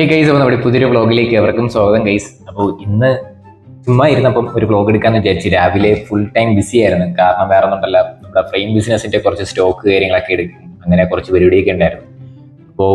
Guys, അപ്പോൾ നമ്മുടെ പുതിയൊരു വ്ളോഗിലേക്ക് എവർക്കും സ്വാഗതം ഗൈസ്. അപ്പോൾ ഇന്ന് ചുമ്മാ ഇരുന്നപ്പം ഒരു വ്ളോഗ് എടുക്കാമെന്ന് വിചാരിച്ചു. രാവിലെ ഫുൾ ടൈം ബിസി ആയിരുന്നു. കാരണം വേറെ ഒന്നുമല്ല, നമ്മുടെ ഫ്രെയിം ബിസിനസിന്റെ കുറച്ച് സ്റ്റോക്ക് കാര്യങ്ങളൊക്കെ എടുക്കും, അങ്ങനെ കുറച്ച് പരിപാടിയൊക്കെ ഉണ്ടായിരുന്നു. അപ്പോൾ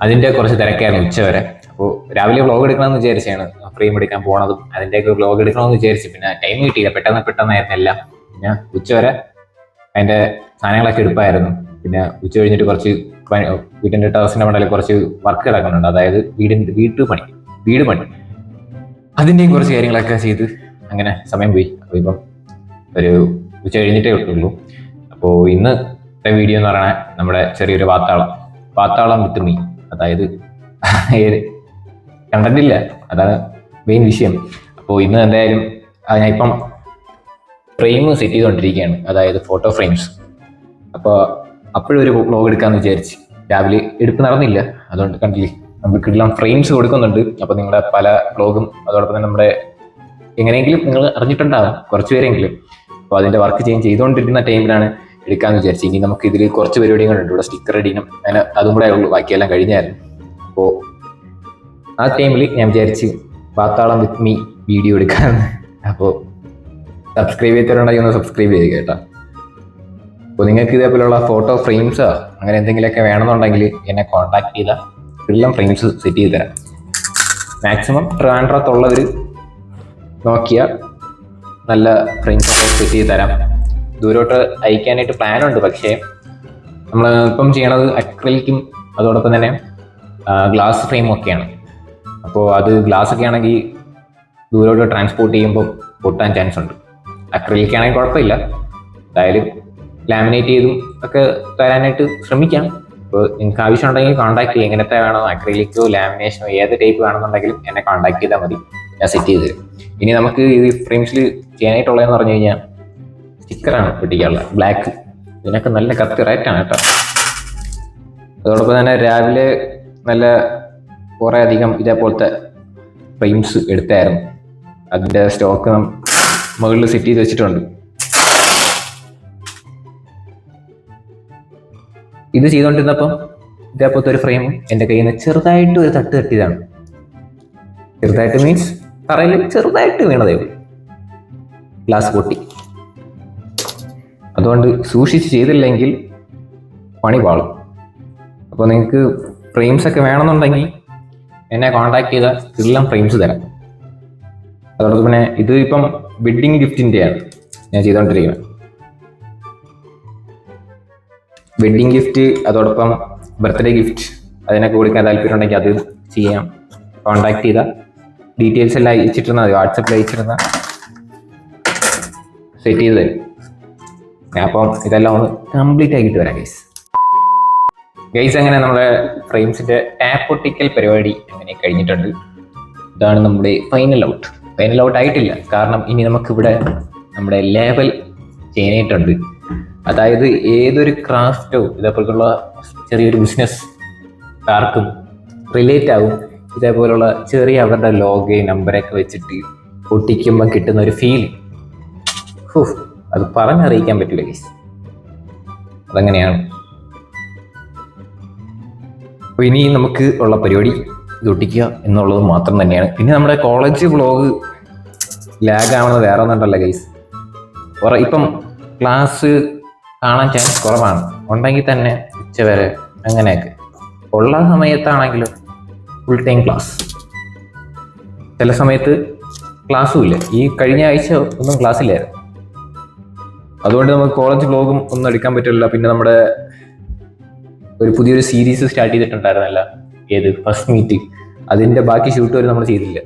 അതിന്റെ കുറച്ച് തിരക്കായിരുന്നു ഉച്ചവരെ. അപ്പോൾ രാവിലെ വ്ളോഗ് എടുക്കണമെന്ന് വിചാരിച്ചാണ് ഫ്രെയിം എടുക്കാൻ പോണതും അതിൻ്റെയൊക്കെ വ്ളോഗ് എടുക്കണമെന്ന് വിചാരിച്ചു. പിന്നെ ടൈം കിട്ടിയില്ല, പെട്ടെന്നായിരുന്നു എല്ലാം. പിന്നെ ഉച്ചവരെ അതിന്റെ സാധനങ്ങളൊക്കെ എടുപ്പായിരുന്നു. പിന്നെ ഉച്ച കഴിഞ്ഞിട്ട് കുറച്ച് വീടിന്റെ ടെറസിന്റെ മണ്ടയിൽ കുറച്ച് വർക്ക് കിടക്കുന്നുണ്ട്, അതായത് വീട് പണി അതിന്റെയും കുറച്ച് കാര്യങ്ങളൊക്കെ ചെയ്ത് അങ്ങനെ സമയം പോയി. അപ്പോൾ ഇപ്പം ഒരു ഉച്ച കഴിഞ്ഞിട്ടേ ഉള്ളൂ. അപ്പോൾ ഇന്നത്തെ വീഡിയോ എന്ന് പറഞ്ഞാൽ നമ്മുടെ ചെറിയൊരു വാത്താളം വിത്ത് മീ, അതായത് കണ്ടിട്ടില്ല, അതാണ് മെയിൻ വിഷയം. അപ്പോൾ ഇന്ന് എന്തായാലും ഞാൻ ഇപ്പം ഫ്രെയിം സെറ്റ് ചെയ്തുകൊണ്ടിരിക്കുകയാണ്, അതായത് ഫോട്ടോ ഫ്രെയിംസ്. അപ്പോൾ അപ്പോഴും ഒരു വ്ളോഗ് എടുക്കാമെന്ന് വിചാരിച്ച്. രാവിലെ എടുപ്പ് നടന്നില്ല, അതുകൊണ്ട് കണ്ടില്ലേ നമുക്കെല്ലാം ഫ്രെയിംസ് കൊടുക്കുന്നുണ്ട്. അപ്പോൾ നിങ്ങളുടെ പല വ്ളോഗും അതോടൊപ്പം തന്നെ നമ്മുടെ എങ്ങനെയെങ്കിലും നിങ്ങൾ അറിഞ്ഞിട്ടുണ്ടാകും കുറച്ച് പേരെങ്കിലും. അപ്പോൾ അതിൻ്റെ വർക്ക് ചെയ്തുകൊണ്ടിരിക്കുന്ന ടൈമിലാണ് എടുക്കാമെന്ന് വിചാരിച്ചു. ഇനി നമുക്ക് ഇതിൽ കുറച്ച് പരിപാടികളുണ്ട്. ഇവിടെ സ്റ്റിക്കർ അടിക്കണം, അങ്ങനെ അതും കൂടെ ഉള്ളൂ, ബാക്കിയെല്ലാം കഴിഞ്ഞായിരുന്നു. അപ്പോൾ ആ ടൈമിൽ ഞാൻ വിചാരിച്ച് വാത്താളം വിത്ത് മീ വീഡിയോ എടുക്കാമെന്ന്. അപ്പോൾ സബ്സ്ക്രൈബ് ചെയ്തിട്ടുണ്ടെങ്കിൽ ഒന്ന് സബ്സ്ക്രൈബ് ചെയ്യുക കേട്ടോ. അപ്പോൾ നിങ്ങൾക്ക് ഇതേപോലെയുള്ള ഫോട്ടോ ഫ്രെയിംസോ അങ്ങനെ എന്തെങ്കിലുമൊക്കെ വേണമെന്നുണ്ടെങ്കിൽ എന്നെ കോൺടാക്ട് ചെയ്താൽ എല്ലാം ഫ്രെയിംസ് സെറ്റ് ചെയ്ത് തരാം. മാക്സിമം ട്രിവാൻഡ്രത്തുള്ളവർ നോക്കിയാൽ നല്ല ഫ്രെയിംസൊക്കെ സെറ്റ് ചെയ്ത് തരാം. ദൂരോട്ട് അയക്കാനായിട്ട് പ്ലാനുണ്ട്, പക്ഷേ നമ്മൾ ഇപ്പം ചെയ്യണത് അക്രിലിക്കും അതോടൊപ്പം തന്നെ ഗ്ലാസ് ഫ്രെയിമും ഒക്കെയാണ്. അപ്പോൾ അത് ഗ്ലാസ് ഒക്കെ ആണെങ്കിൽ ദൂരോട്ട് ട്രാൻസ്പോർട്ട് ചെയ്യുമ്പോൾ പൊട്ടാൻ ചാൻസ് ഉണ്ട്. അക്രിലിക്കാണെങ്കിൽ കുഴപ്പമില്ല, എന്തായാലും ലാമിനേറ്റ് ചെയ്തും ഒക്കെ തരാനായിട്ട് ശ്രമിക്കാം. ഇപ്പോൾ നിങ്ങൾക്ക് ആവശ്യമുണ്ടെങ്കിൽ കോൺടാക്ട് ചെയ്യും. എങ്ങനത്തെ വേണോ, അക്രിലിക്കോ ലാമിനേഷനോ ഏത് ടൈപ്പ് വേണമെന്നുണ്ടെങ്കിലും എന്നെ കോൺടാക്ട് ചെയ്താൽ മതി, ഞാൻ സെറ്റ് ചെയ്ത് തരും. ഇനി നമുക്ക് ഈ ഫ്രെയിംസിൽ ചെയ്യാനായിട്ടുള്ളതെന്ന് പറഞ്ഞു കഴിഞ്ഞാൽ സ്റ്റിക്കറാണ് പൊട്ടിക്കാനുള്ള, ബ്ലാക്ക്. ഇതിനൊക്കെ നല്ല കത്തി റേറ്റാണ് കേട്ടോ. അതോടൊപ്പം തന്നെ രാവിലെ നല്ല കുറേ അധികം ഇതേപോലത്തെ ഫ്രെയിംസ് എടുത്തായിരുന്നു. അതിൻ്റെ സ്റ്റോക്ക് മുകളിൽ സെറ്റ് ചെയ്ത് വെച്ചിട്ടുണ്ട്. ഇത് ചെയ്തുകൊണ്ടിരുന്നപ്പം ഇതേപോലത്തെ ഒരു ഫ്രെയിം എൻ്റെ കയ്യിൽ നിന്ന് ചെറുതായിട്ട് ഒരു തട്ട് തട്ടിയതാണ്. ചെറുതായിട്ട് മീൻസ് തറയിൽ ചെറുതായിട്ട് വീണതേ ഉള്ളൂ, ഗ്ലാസ് പൊട്ടി. അതുകൊണ്ട് സൂക്ഷിച്ച് ചെയ്തില്ലെങ്കിൽ പണി പാളും. അപ്പോൾ നിങ്ങൾക്ക് ഫ്രെയിംസ് ഒക്കെ വേണമെന്നുണ്ടെങ്കിൽ എന്നെ കോൺടാക്ട് ചെയ്താൽ എല്ലാം ഫ്രെയിംസ് തരാം. അതോടൊപ്പം പിന്നെ ഇത് ഇപ്പം വെഡ്ഡിങ് ഗിഫ്റ്റിൻ്റെയാണ് ഞാൻ ചെയ്തുകൊണ്ടിരിക്കുന്നത്. വെഡ്ഡിങ് ഗിഫ്റ്റ് അതോടൊപ്പം ബർത്ത്ഡേ ഗിഫ്റ്റ് അതിനൊക്കെ കൊടുക്കാൻ താല്പര്യമുണ്ടെങ്കിൽ അത് ചെയ്യാം. കോൺടാക്ട് ചെയ്താൽ ഡീറ്റെയിൽസ് എല്ലാം അയച്ചിട്ടിരുന്നാൽ മതി, വാട്സപ്പിൽ അയച്ചിരുന്നാൽ സെറ്റ് ചെയ്ത് തരും. അപ്പം ഇതെല്ലാം ഒന്ന് കംപ്ലീറ്റ് ആക്കിയിട്ട് വരാം ഗൈസ്. അങ്ങനെ നമ്മുടെ ഫ്രെയിംസിൻ്റെ ടാപ്പ് ഒട്ടിക്കൽ പരിപാടി അങ്ങനെ കഴിഞ്ഞിട്ടുണ്ട്. ഇതാണ് നമ്മുടെ ഫൈനൽ ഔട്ട് ആയിട്ടില്ല, കാരണം ഇനി നമുക്കിവിടെ നമ്മുടെ ലേബൽ ചെയ്യാനായിട്ടുണ്ട്. അതായത് ഏതൊരു ക്രാഫ്റ്റോ ഇതേപോലുള്ള ചെറിയൊരു ബിസിനസ് ആർക്കും റിലേറ്റ് ആവും. ഇതേപോലുള്ള ചെറിയ അവരുടെ ലോഗോ നമ്പറൊക്കെ വെച്ചിട്ട് ഒട്ടിക്കുമ്പോൾ കിട്ടുന്ന ഒരു ഫീൽ, അത് പറഞ്ഞറിയിക്കാൻ പറ്റില്ല ഗൈസ്. അതങ്ങനെയാണ്. അപ്പോൾ ഇനി നമുക്ക് ഉള്ള പരിപാടി ഇത് ഒട്ടിക്കുക എന്നുള്ളത് മാത്രം തന്നെയാണ്. പിന്നെ നമ്മുടെ കോളേജ് വ്ളോഗ് ലാഗ് ആവുന്നത് വേറെ ഒന്നുണ്ടല്ലോ ഗൈസ്. ഇപ്പം ക്ലാസ് കാണാൻ ചാൻസ് കുറവാണ്, ഉണ്ടെങ്കിൽ തന്നെ ഉച്ചവരെ അങ്ങനെയൊക്കെ. ഉള്ള സമയത്താണെങ്കിലും ഫുൾ ടൈം ക്ലാസ്, ചില സമയത്ത് ക്ലാസ്സും ഇല്ല. ഈ കഴിഞ്ഞ ആഴ്ച ഒന്നും ക്ലാസ്സില്ലായിരുന്നു, അതുകൊണ്ട് നമുക്ക് കോളേജ് വ്ളോഗും ഒന്നും എടുക്കാൻ പറ്റില്ല. പിന്നെ നമ്മുടെ ഒരു പുതിയൊരു സീരീസ് സ്റ്റാർട്ട് ചെയ്തിട്ടുണ്ടായിരുന്നല്ല, ഏത് ഫസ്റ്റ് മീറ്റ്, അതിൻ്റെ ബാക്കി ഷൂട്ട് വരെ നമ്മൾ ചെയ്തില്ല.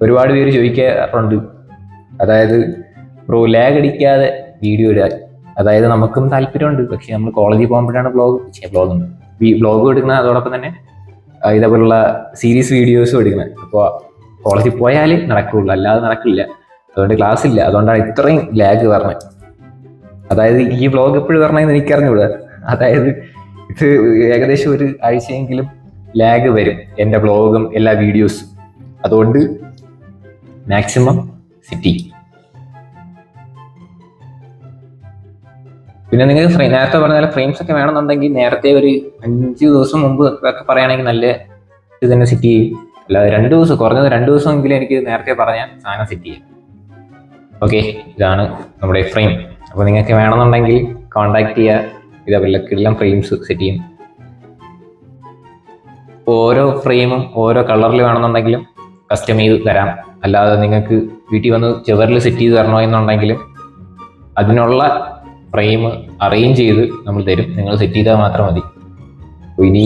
ഒരുപാട് പേര് ചോദിക്കാറുണ്ട്, അതായത് ബ്രോ ലാഗ് അടിക്കാതെ വീഡിയോ ഇടുക. അതായത് നമുക്കും താല്പര്യമുണ്ട്, പക്ഷെ നമ്മൾ കോളേജിൽ പോകുമ്പോഴാണ് വ്ളോഗും എടുക്കുന്നത്, അതോടൊപ്പം തന്നെ ഇതേപോലുള്ള സീരീസ് വീഡിയോസും എടുക്കുന്നത്. അപ്പോൾ കോളേജിൽ പോയാൽ നടക്കുകയുള്ളൂ, അല്ലാതെ നടക്കില്ല. അതുകൊണ്ട് ക്ലാസ് ഇല്ല, അതുകൊണ്ടാണ് ഇത്രയും ലാഗ് പറഞ്ഞത്. അതായത് ഈ വ്ളോഗ് എപ്പോഴും പറഞ്ഞതെന്ന് എനിക്കറിഞ്ഞൂടാ. അതായത് ഇത് ഏകദേശം ഒരു ആഴ്ചയെങ്കിലും ലാഗ് വരും എൻ്റെ വ്ളോഗും എല്ലാ വീഡിയോസും. അതുകൊണ്ട് മാക്സിമം സിറ്റി. പിന്നെ നിങ്ങൾക്ക് നേരത്തെ പറഞ്ഞ ഫ്രെയിംസ് ഒക്കെ വേണമെന്നുണ്ടെങ്കിൽ നേരത്തെ ഒരു 5 ദിവസം മുമ്പ് ഒക്കെ പറയുകയാണെങ്കിൽ നല്ല ഇത് തന്നെ സെറ്റ് ചെയ്യും. അല്ലാതെ 2 ദിവസം, കുറഞ്ഞത് 2 ദിവസമെങ്കിലും എനിക്ക് നേരത്തെ പറഞ്ഞാൽ സാധനം സെറ്റ് ചെയ്യും. ഓക്കെ, ഇതാണ് നമ്മുടെ ഫ്രെയിം. അപ്പോൾ നിങ്ങൾക്ക് വേണമെന്നുണ്ടെങ്കിൽ കോൺടാക്ട് ചെയ്യുക. ഇതേപോലെ കിടിലം ഫ്രെയിംസ് സെറ്റ് ചെയ്യും. ഓരോ ഫ്രെയിമും ഓരോ കളറിൽ വേണമെന്നുണ്ടെങ്കിലും കസ്റ്റം ചെയ്ത് തരാം. അല്ലാതെ നിങ്ങൾക്ക് വീട്ടിൽ വന്ന് ചുവരിൽ സെറ്റ് ചെയ്ത് തരണോ എന്നുണ്ടെങ്കിലും അതിനുള്ള ഫ്രെയിം അറേഞ്ച് ചെയ്ത് നമ്മൾ തരും. നിങ്ങൾ സെറ്റ് ചെയ്താൽ മാത്രം മതി. അപ്പോൾ ഇനി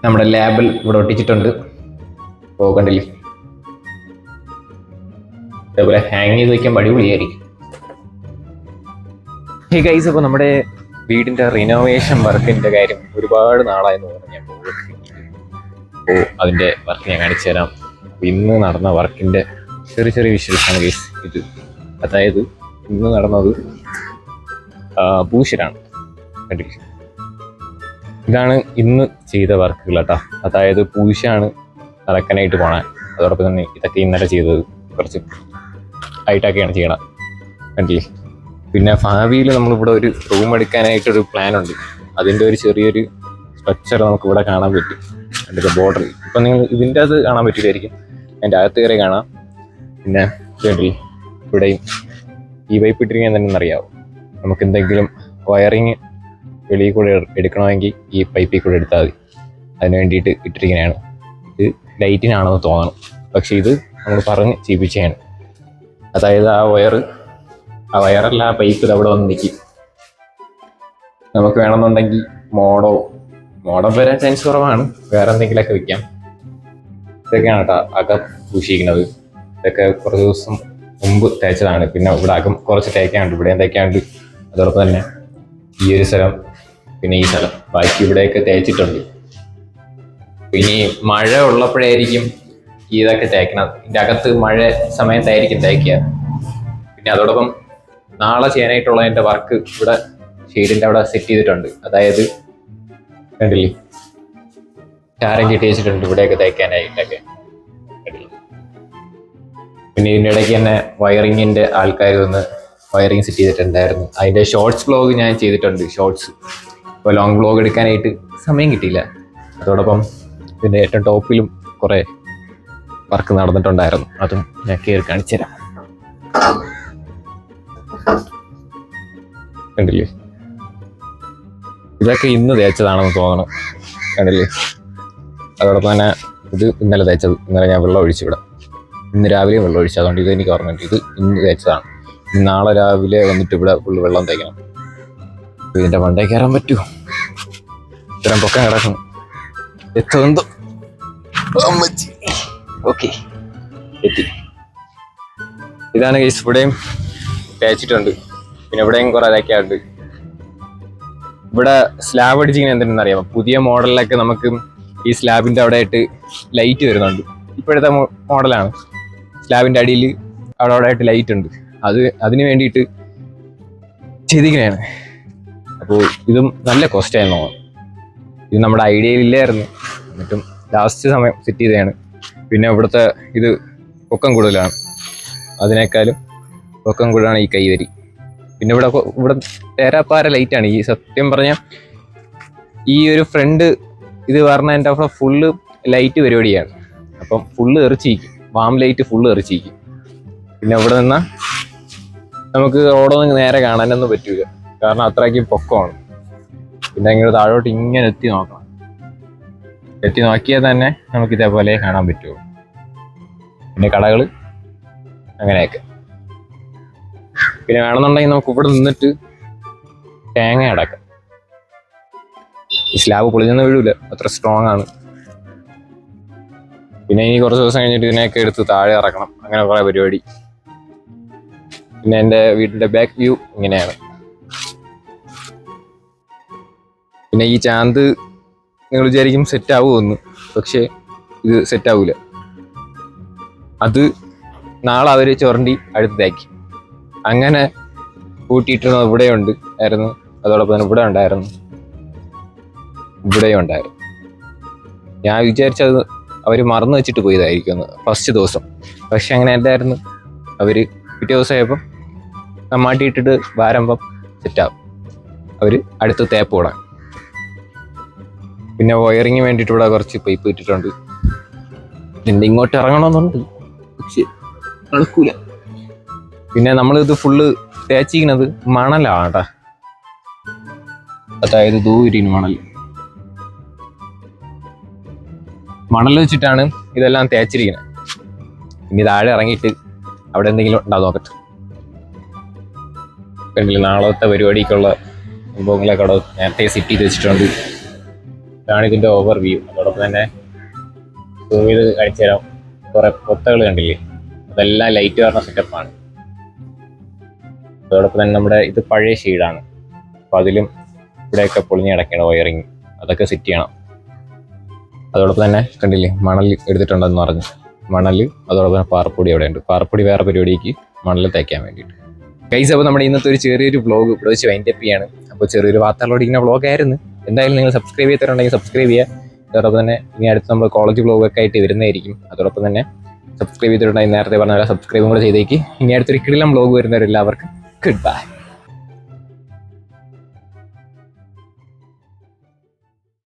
നമ്മുടെ ലാബിൽ ഇവിടെ ഒട്ടിച്ചിട്ടുണ്ട്. പോകണ്ടില്ലേ, അതേപോലെ ഹാങ് ചെയ്ത് വയ്ക്കാൻ അടിപൊളിയായിരിക്കും. ഈ ഗൈസ്, അപ്പോൾ നമ്മുടെ വീടിൻ്റെ റിനോവേഷൻ വർക്കിൻ്റെ കാര്യം ഒരുപാട് നാളായെന്ന് പറഞ്ഞു ഞാൻ പോകുന്നത്. അപ്പോൾ അതിൻ്റെ വർക്ക് ഞാൻ കാണിച്ചു തരാം. ഇന്ന് നടന്ന വർക്കിൻ്റെ ചെറിയ ചെറിയ വിഷ്വൽസാണ് ഗൈസ് ഇത്. അതായത് ഇന്ന് നടന്നത് പൂശലാണ്. കണ്ടില്ലേ, ഇതാണ് ഇന്ന് ചെയ്ത വർക്കുകൾ കേട്ടോ. അതായത് പൂശാണ് നടക്കാനായിട്ട് പോണേ. അതോടൊപ്പം തന്നെ ഇതൊക്കെ ഇന്നലെ ചെയ്തത് കുറച്ച് ഹൈറ്റൊക്കെയാണ് ചെയ്യണം. കണ്ടില്ലേ, പിന്നെ ഭാവിയിൽ നമ്മളിവിടെ ഒരു റൂം എടുക്കാനായിട്ടൊരു പ്ലാനുണ്ട്. അതിൻ്റെ ഒരു ചെറിയൊരു സ്ട്രക്ചർ നമുക്കിവിടെ കാണാൻ പറ്റും. അതിൻ്റെ ബോർഡറിൽ ഇപ്പം നിങ്ങൾ ഇതിൻ്റെ അത് കാണാൻ പറ്റില്ലായിരിക്കും, അതിൻ്റെ അകത്ത് കയറി കാണാം. പിന്നെ കണ്ടില്ലേ, ഇവിടെയും ഈ പൈപ്പ് ഇട്ടിരിക്കാൻ തന്നെ അറിയാവും. നമുക്ക് എന്തെങ്കിലും വയറിങ് വെളിയിൽ കൂടെ എടുക്കണമെങ്കിൽ ഈ പൈപ്പിൽ കൂടെ എടുത്താൽ മതി. അതിന് വേണ്ടിയിട്ട് ഇട്ടിരിക്കുന്നതാണ്. ഇത് ലൈറ്റിനാണെന്ന് തോന്നണം, പക്ഷേ ഇത് നമ്മൾ പറഞ്ഞ് ചെയ്യിപ്പിച്ചതാണ്. അതായത് ആ വയറല്ല, ആ പൈപ്പ് ഇത് അവിടെ വന്ന് നിൽക്കും. നമുക്ക് വേണമെന്നുണ്ടെങ്കിൽ മോഡം വരാൻ ചാൻസ് കുറവാണ്. വേറെ എന്തെങ്കിലുമൊക്കെ വെക്കാം. ഇതൊക്കെയാണ് കേട്ടോ അകം പൂശിക്കുന്നത്. ഇതൊക്കെ കുറച്ച് ദിവസം മുമ്പ് തേച്ചതാണ്. പിന്നെ ഇവിടെ അകം കുറച്ച് തേക്കാനുണ്ട്, ഇവിടെയും തേക്കാനുണ്ട്. അതോടൊപ്പം തന്നെ ഈ ഒരു സ്ഥലം, പിന്നെ ഈ സ്ഥലം, ബാക്കി ഇവിടെയൊക്കെ തേച്ചിട്ടുണ്ട്. ഇനി മഴ ഉള്ളപ്പോഴായിരിക്കും ഇതൊക്കെ തേക്കണം. ഇതിൻ്റെ അകത്ത് മഴ സമയത്തായിരിക്കും തേക്കുക. പിന്നെ അതോടൊപ്പം നാളെ ചെയ്യാനായിട്ടുള്ളതിൻ്റെ വർക്ക് ഇവിടെ ഷെയ്ഡിൻ്റെ അവിടെ സെറ്റ് ചെയ്തിട്ടുണ്ട്. അതായത് കണ്ടില്ലേ, ചാരം കെട്ടി വെച്ചിട്ടുണ്ട് ഇവിടെയൊക്കെ തേക്കാനായിട്ടൊക്കെ. പിന്നെ ഇതിൻ്റെ ഇടയ്ക്ക് തന്നെ വയറിങ്ങിൻ്റെ ആൾക്കാർ വന്ന് വയറിങ് സെറ്റ് ചെയ്തിട്ടുണ്ടായിരുന്നു. അതിൻ്റെ ഷോർട്സ് വ്ലോഗ് ഞാൻ ചെയ്തിട്ടുണ്ട്. ഷോർട്സ് ഇപ്പോൾ ലോങ് വ്ലോഗ് എടുക്കാനായിട്ട് സമയം കിട്ടിയില്ല. അതോടൊപ്പം ഇതിൻ്റെ ഏറ്റവും ടോപ്പിലും കുറേ വർക്ക് നടന്നിട്ടുണ്ടായിരുന്നു. അതും ഞാൻ കയറി കാണിച്ചു തരാം. കണ്ടില്ലേ, ഇതൊക്കെ ഇന്ന് തേച്ചതാണെന്ന് തോന്നണം. കണ്ടില്ലേ, അതോടൊപ്പം തന്നെ ഇത് ഇന്നലെ തേച്ചത്. ഇന്നലെ ഞാൻ വെള്ളം ഒഴിച്ചു ഇവിടെ. ഇന്ന് രാവിലെയും വെള്ളം ഒഴിച്ചു. അതുകൊണ്ട് ഇത് എനിക്ക് ഓർമ്മയുണ്ട്. ഇത് ഇന്ന് തേച്ചതാണ്. നാളെ രാവിലെ വന്നിട്ട് ഇവിടെ ഫുള്ള് വെള്ളം തേക്കണം. ഇതിൻ്റെ മണ്ടേ കയറാൻ പറ്റുമോ? ഇത്തരം പൊക്കം കിടക്കണം. എന്തോ ഓക്കെ, എത്തി. ഇതാണ് കേസ്. ഇവിടെയും തേച്ചിട്ടുണ്ട്. പിന്നെ ഇവിടെയും കുറെ തേക്കാറുണ്ട്. ഇവിടെ സ്ലാബ് അടിച്ചിങ്ങനെ എന്തെന്ന് അറിയാമോ? പുതിയ മോഡലിലൊക്കെ നമുക്ക് ഈ സ്ലാബിൻ്റെ അവിടെ ആയിട്ട് ലൈറ്റ് വരുന്നുണ്ട്. ഇപ്പോഴത്തെ മോഡലാണ്. സ്ലാബിൻ്റെ അടിയിൽ അവിടെ ആയിട്ട് ലൈറ്റ് ഉണ്ട്. അതിന് വേണ്ടിയിട്ട് ചെയ്തിരിക്കുകയാണ്. അപ്പോൾ ഇതും നല്ല കോസ്റ്റ് ആയിരുന്നു. ഇത് നമ്മുടെ ഐഡിയയിലില്ലായിരുന്നു. എന്നിട്ടും ലാസ്റ്റ് സമയം സെറ്റ് ചെയ്തതാണ്. പിന്നെ ഇവിടുത്തെ ഇത് പൊക്കം കൂടുതലാണ്. അതിനേക്കാളും പൊക്കം കൂടുതലാണ് ഈ കൈവരി. പിന്നെ ഇവിടെ തേരാപ്പാര ലൈറ്റാണ്. ഈ സത്യം പറഞ്ഞാൽ ഈ ഒരു ഫ്രണ്ട് ഇത് പറഞ്ഞതിൻ്റെ അവിടെ ഫുള്ള് ലൈറ്റ് പരിപാടിയാണ്. അപ്പം ഫുള്ള് എറിച്ചിരിക്കും. വാം ലൈറ്റ് ഫുള്ള് എറിച്ചിരിക്കും. പിന്നെ ഇവിടെ നിന്നാൽ നമുക്ക് റോഡൊന്നും നേരെ കാണാനൊന്നും പറ്റില്ല. കാരണം അത്രയ്ക്ക് പൊക്കമാണ്. പിന്നെ ഇങ്ങനെ താഴോട്ട് ഇങ്ങനെ എത്തി നോക്കണം. എത്തി നോക്കിയാൽ തന്നെ നമുക്ക് ഇതേപോലെ കാണാൻ പറ്റുള്ളൂ. പിന്നെ കടകൾ അങ്ങനെയൊക്കെ. പിന്നെ വേണമെന്നുണ്ടെങ്കിൽ നമുക്ക് ഇവിടെ നിന്നിട്ട് തേങ്ങ അടക്കാം. ഈ സ്ലാബ് പൊളിഞ്ഞൊന്നും വീഴൂല, അത്ര സ്ട്രോങ് ആണ്. പിന്നെ ഇനി കുറച്ച് ദിവസം കഴിഞ്ഞിട്ട് ഇതിനെയൊക്കെ എടുത്ത് താഴെ ഇറക്കണം. അങ്ങനെ കുറേ പരിപാടി. പിന്നെ എൻ്റെ വീടിൻ്റെ ബാക്ക് വ്യൂ ഇങ്ങനെയാണ്. പിന്നെ ഈ ചാന്ത് നിങ്ങൾ വിചാരിക്കും സെറ്റ് ആവുമെന്ന്, പക്ഷേ ഇത് സെറ്റ് ആവൂല. അത് നാളെ അവർ ചുരണ്ടി അടുത്തേക്ക് അങ്ങനെ കൂട്ടിയിട്ടിരുന്നത് ഇവിടെയുണ്ട് ആയിരുന്നു. അതോടൊപ്പം തന്നെ ഇവിടെ ഉണ്ടായിരുന്നു, ഇവിടെയും ഉണ്ടായിരുന്നു. ഞാൻ വിചാരിച്ചത് അവർ മറന്നു വെച്ചിട്ട് പോയതായിരിക്കും ഫസ്റ്റ് ദിവസം. പക്ഷെ അങ്ങനെ അല്ലായിരുന്നു. അവർ പിറ്റേ ദിവസമായപ്പം മാട്ടിയിട്ടിട്ട് വാരമ്പം സെറ്റാവും. അവർ അടുത്ത് തേപ്പ് വിടാം. പിന്നെ വയറിങ് വേണ്ടിയിട്ട് ഇവിടെ കുറച്ച് പൈപ്പ് ഇട്ടിട്ടുണ്ട്. പിന്നെ ഇങ്ങോട്ട് ഇറങ്ങണമെന്നുണ്ട്, പക്ഷെ നടക്കൂല. പിന്നെ നമ്മളിത് ഫുള്ള് തേച്ചിരിക്കുന്നത് മണലാണ് കേട്ടാ, അതായത് ദൂരിന് മണൽ വെച്ചിട്ടാണ് ഇതെല്ലാം തേച്ചിരിക്കുന്നത്. ഇനി താഴെ ഇറങ്ങിയിട്ട് അവിടെ എന്തെങ്കിലും ഉണ്ടാവും നോക്കട്ടെ. കണ്ടില്ല, നാളത്തെ പരിപാടിക്കുള്ള സംഭവങ്ങളൊക്കെ അവിടെ നേരത്തെ സെറ്റ് ചെയ്ത് വെച്ചിട്ടുണ്ട്. ഇതാണ് ഇതിൻ്റെ ഓവർ വ്യൂ. അതോടൊപ്പം തന്നെ സൂം ചെയ്ത് കാണിച്ചു തരാം. കുറെ പൊത്തകൾ കണ്ടില്ലേ, അതെല്ലാം ലൈറ്റ് വരുന്ന സെറ്റപ്പാണ്. അതോടൊപ്പം തന്നെ നമ്മുടെ ഇത് പഴയ ഷെയ്ഡാണ്, അപ്പോൾ അതിലും ഇവിടെയൊക്കെ പൊളിഞ്ഞ് കിടക്കണം വയറിങ്, അതൊക്കെ സെറ്റ് ചെയ്യണം. അതോടൊപ്പം തന്നെ കണ്ടില്ലേ മണൽ എടുത്തിട്ടുണ്ടെന്ന് പറഞ്ഞു, മണൽ അതോടൊപ്പം തന്നെ പാറപ്പൊടി അവിടെ ഉണ്ട്. പാറപ്പൊടി വേറെ പരിപാടിക്ക് മണൽ തേക്കാൻ വേണ്ടിയിട്ട്. ഗൈസ്, അപ്പോൾ നമ്മുടെ ഇന്നത്തെ ഒരു ചെറിയൊരു വ്ളോഗ് ഇവിടെ വെച്ച് വൈൻഡ് അപ്പ് ചെയ്യാണ്. അപ്പോൾ ചെറിയൊരു വാർത്തകളോടിക്കുന്ന വ്ളോഗായിരുന്നു. എന്തായാലും നിങ്ങൾ സബ്സ്ക്രൈബ് ചെയ്തിട്ടുണ്ടെങ്കിൽ സബ്സ്ക്രൈബ് ചെയ്യുക. അതോടൊപ്പം തന്നെ ഇനി അടുത്ത് നമ്മൾ കോളേജ് വ്ളോഗൊക്കെ ആയിട്ട് വരുന്നതായിരിക്കും. അതോടൊപ്പം തന്നെ സബ്സ്ക്രൈബ് ചെയ്തിട്ടുണ്ടെങ്കിൽ നേരത്തെ പറഞ്ഞ പോലെ സബ്സ്ക്രൈബും കൂടെ ചെയ്തേക്ക്. ഇനി അടുത്തൊരു കിടിലം വ്ളോഗ് വരുന്നവരെല്ലാവർക്കും ഗുഡ് ബൈ.